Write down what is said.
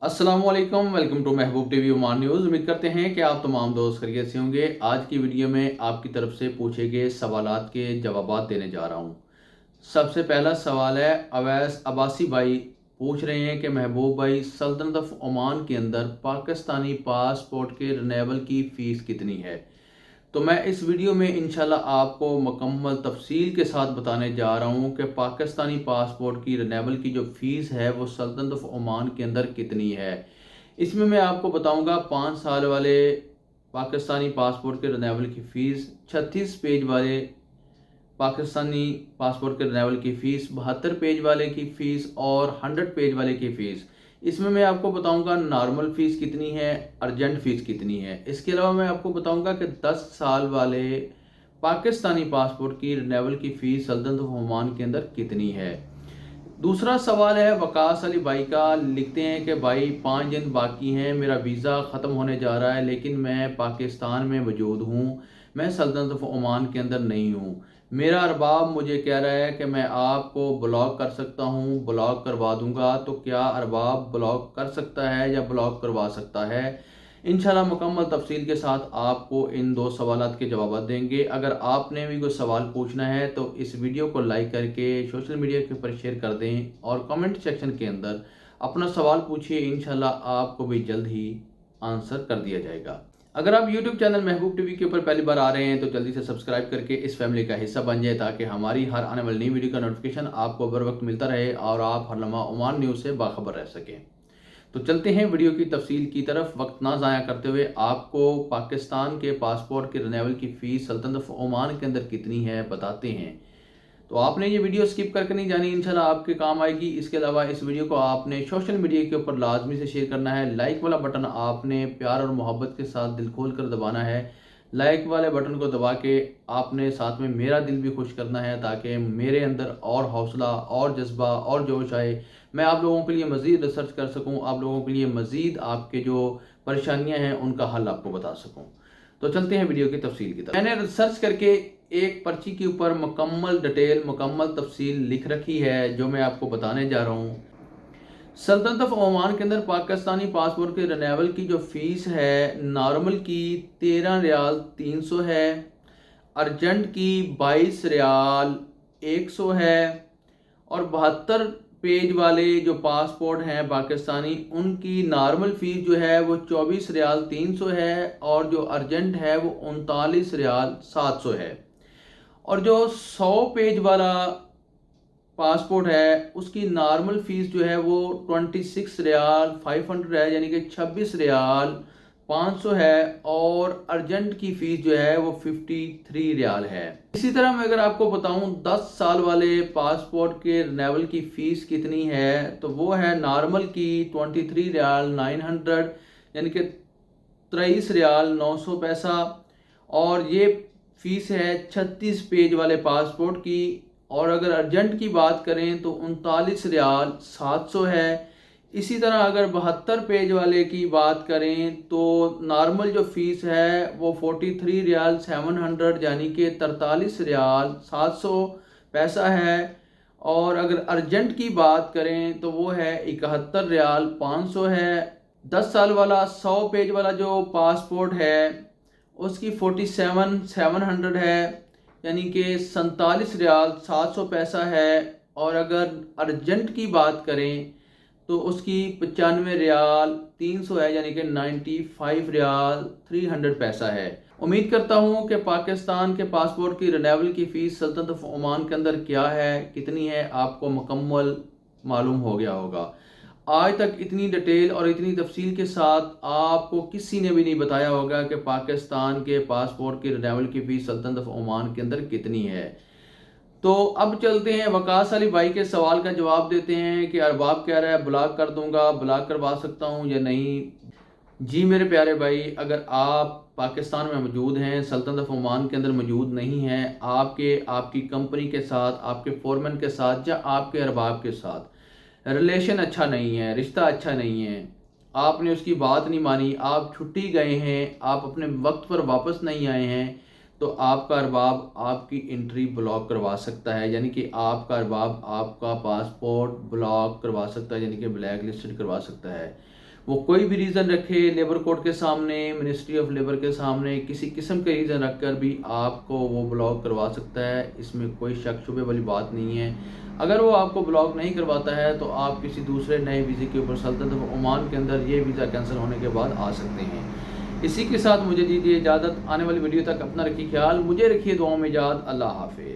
अस्सलाम वालेकुम, welcome to Mehboob TV Oman news. उम्मीद करते हैं कि आप तमाम दोस्त खैरियत से होंगे। आज की वीडियो में आपकी तरफ से पूछे गए सवालात के जवाबात देने जा रहा हूं। सबसे पहला सवाल है, अवैस अब्बासी भाई पूछ रहे हैं कि महबूब भाई, सल्तनत ऑफ ओमान के अंदर पाकिस्तानी पासपोर्ट के रिन्यूअल की फ़ीस कितनी है? तो मैं इस वीडियो में इंशाल्लाह आपको मुकम्मल तफसील के साथ बताने जा रहा हूँ कि पाकिस्तानी पासपोर्ट की रिन्यूअल की जो फ़ीस है वो सल्तनत ऑफ ओमान के अंदर कितनी है। इसमें मैं आपको बताऊंगा 5 साल वाले पाकिस्तानी पासपोर्ट के रिन्यूअल की फ़ीस, 36 पेज वाले पाकिस्तानी पासपोर्ट के रिन्यूअल की फ़ीस, 72 पेज वाले की फ़ीस और 100 पेज वाले की फ़ीस। इसमें मैं आपको बताऊंगा नॉर्मल फ़ीस कितनी है, अर्जेंट फ़ीस कितनी है। इसके अलावा मैं आपको बताऊंगा कि 10 साल वाले पाकिस्तानी पासपोर्ट की रिन्यूअल की फ़ीस सल्तनत ऑफ ओमान के अंदर कितनी है। दूसरा सवाल है वकास अली भाई का, लिखते हैं कि भाई 5 दिन बाकी हैं, मेरा वीज़ा ख़त्म होने जा रहा है, लेकिन मैं पाकिस्तान में मौजूद हूँ, मैं सल्तनत ऑफ ओमान के अंदर नहीं हूँ। मेरा अरबाब मुझे कह रहा है कि मैं आपको ब्लॉक कर सकता हूँ, ब्लॉक करवा दूंगा। तो क्या अरबाब ब्लॉक कर सकता है या ब्लॉक करवा सकता है? इंशाल्लाह मुकम्मल तफसील के साथ आपको इन दो सवालात के जवाब देंगे। अगर आपने भी कोई सवाल पूछना है तो इस वीडियो को लाइक करके सोशल मीडिया के ऊपर शेयर कर दें और कमेंट सेक्शन के अंदर अपना सवाल पूछिए। इंशाल्लाह आपको भी जल्द ही आंसर कर दिया जाएगा। अगर आप यूट्यूब चैनल महबूब टीवी के ऊपर पहली बार आ रहे हैं तो जल्दी से सब्सक्राइब करके इस फैमिली का हिस्सा बन जाए, ताकि हमारी हर आने वाली नई वीडियो का नोटिफिकेशन आपको बर वक्त मिलता रहे और आप हर लम्हा ओमान न्यूज़ से बाखबर रह सकें। तो चलते हैं वीडियो की तफसील की तरफ। वक्त ना ज़ाया करते हुए आपको पाकिस्तान के पासपोर्ट के रिन्यूअल की फ़ीस सल्तनत ऑफ ओमान के अंदर कितनी है बताते हैं। तो आपने ये वीडियो स्किप करके नहीं जानी, इंशाल्लाह आपके काम आएगी। इसके अलावा इस वीडियो को आपने सोशल मीडिया के ऊपर लाजमी से शेयर करना है। लाइक वाला बटन आपने प्यार और मोहब्बत के साथ दिल खोल कर दबाना है। लाइक वाले बटन को दबा के आपने साथ में मेरा दिल भी खुश करना है, ताकि मेरे अंदर और हौसला और जज्बा और जोश आए, मैं आप लोगों के लिए मज़ीद रिसर्च कर सकूं, आप लोगों के लिए मज़ीद आपके जो परेशानियां हैं उनका हल आपको बता सकूं। तो चलते हैं वीडियो की तफसील की तरफ। मैंने रिसर्च करके एक पर्ची के ऊपर मुकम्मल डिटेल, मुकम्मल तफसील लिख रखी है, जो मैं आपको बताने जा रहा हूँ। सल्तनत ऑफ ओमान के अंदर पाकिस्तानी पासपोर्ट के रिन्यूअल की जो फ़ीस है, नॉर्मल की 13 रियाल 300 है, अर्जेंट की 22 रियाल 100 है, और 72 पेज वाले जो पासपोर्ट हैं पाकिस्तानी, उनकी नॉर्मल फ़ीस जो है वो 24 रियाल 300 है, और जो अर्जेंट है वो 39 रियाल 700 है। और जो 100 पेज वाला पासपोर्ट है उसकी नॉर्मल फ़ीस जो है वो 26 रियाल 500 है, यानी कि 26 रियाल 500 है, और अर्जेंट की फ़ीस जो है वो 53 रियाल है। इसी तरह मैं अगर आपको बताऊं 10 साल वाले पासपोर्ट के रिन्यूअल की फ़ीस कितनी है, तो वो है नॉर्मल की 23 रियाल 900, यानी कि 23 रियाल 900 पैसा, और ये फ़ीस है 36 पेज वाले पासपोर्ट की। और अगर अर्जेंट की बात करें तो 39 रियाल 700 है। इसी तरह अगर 72 पेज वाले की बात करें तो नॉर्मल जो फ़ीस है वो 43 रियाल 700, यानी कि 43 रियाल 700 पैसा है। और अगर अर्जेंट की बात करें तो वो है 71 रियाल 500 है। 10 साल वाला 100 पेज वाला जो पासपोर्ट है उसकी 47,700 है, यानी कि 47 रियाल 700 पैसा है। और अगर अर्जेंट की बात करें तो उसकी 95 रियाल 300 है, यानी कि 95 रियाल 300 पैसा है। उम्मीद करता हूँ कि पाकिस्तान के पासपोर्ट की रिन्यूअल की फ़ीस सल्तनत ऑफ ओमान के अंदर क्या है, कितनी है, आपको मुकम्मल मालूम हो गया होगा। आज तक इतनी डिटेल और इतनी तफसील के साथ आपको किसी ने भी नहीं बताया होगा कि पाकिस्तान के पासपोर्ट की रिन्यूअल की फ़ीस सल्तनत ऑफ ओमान के अंदर कितनी है। तो अब चलते हैं वकास अली भाई के सवाल का जवाब देते हैं कि अरबाब कह रहा है ब्लॉक कर दूंगा, ब्लॉक करवा सकता हूं या नहीं। जी मेरे प्यारे भाई, अगर आप पाकिस्तान में मौजूद हैं, सल्तनत ऑफ ओमान के अंदर मौजूद नहीं हैं, आपकी कंपनी के साथ, आपके फोरमैन के साथ या आपके अरबाब के साथ रिलेशन अच्छा नहीं है, रिश्ता अच्छा नहीं है, आपने उसकी बात नहीं मानी, आप छुट्टी गए हैं, आप अपने वक्त पर वापस नहीं आए हैं, तो आपका अरबाब आपकी एंट्री ब्लॉक करवा सकता है। यानी कि आपका अरबाब आपका पासपोर्ट ब्लॉक करवा सकता है, यानी कि ब्लैक लिस्टेड करवा सकता है। وہ کوئی بھی ریزن رکھے لیبر کورٹ کے سامنے، منسٹری آف لیبر کے سامنے، کسی قسم کے ریزن رکھ کر بھی آپ کو وہ بلاک کروا سکتا ہے، اس میں کوئی شک شبے والی بات نہیں ہے۔ اگر وہ آپ کو بلاک نہیں کرواتا ہے تو آپ کسی دوسرے نئے ویزے کے اوپر سلطنت عمان کے اندر یہ ویزا کینسل ہونے کے بعد آ سکتے ہیں۔ اسی کے ساتھ مجھے دیجیے اجازت، آنے والی ویڈیو تک اپنا رکھیے خیال، مجھے رکھیے دعاؤں میں یاد۔ اللہ حافظ۔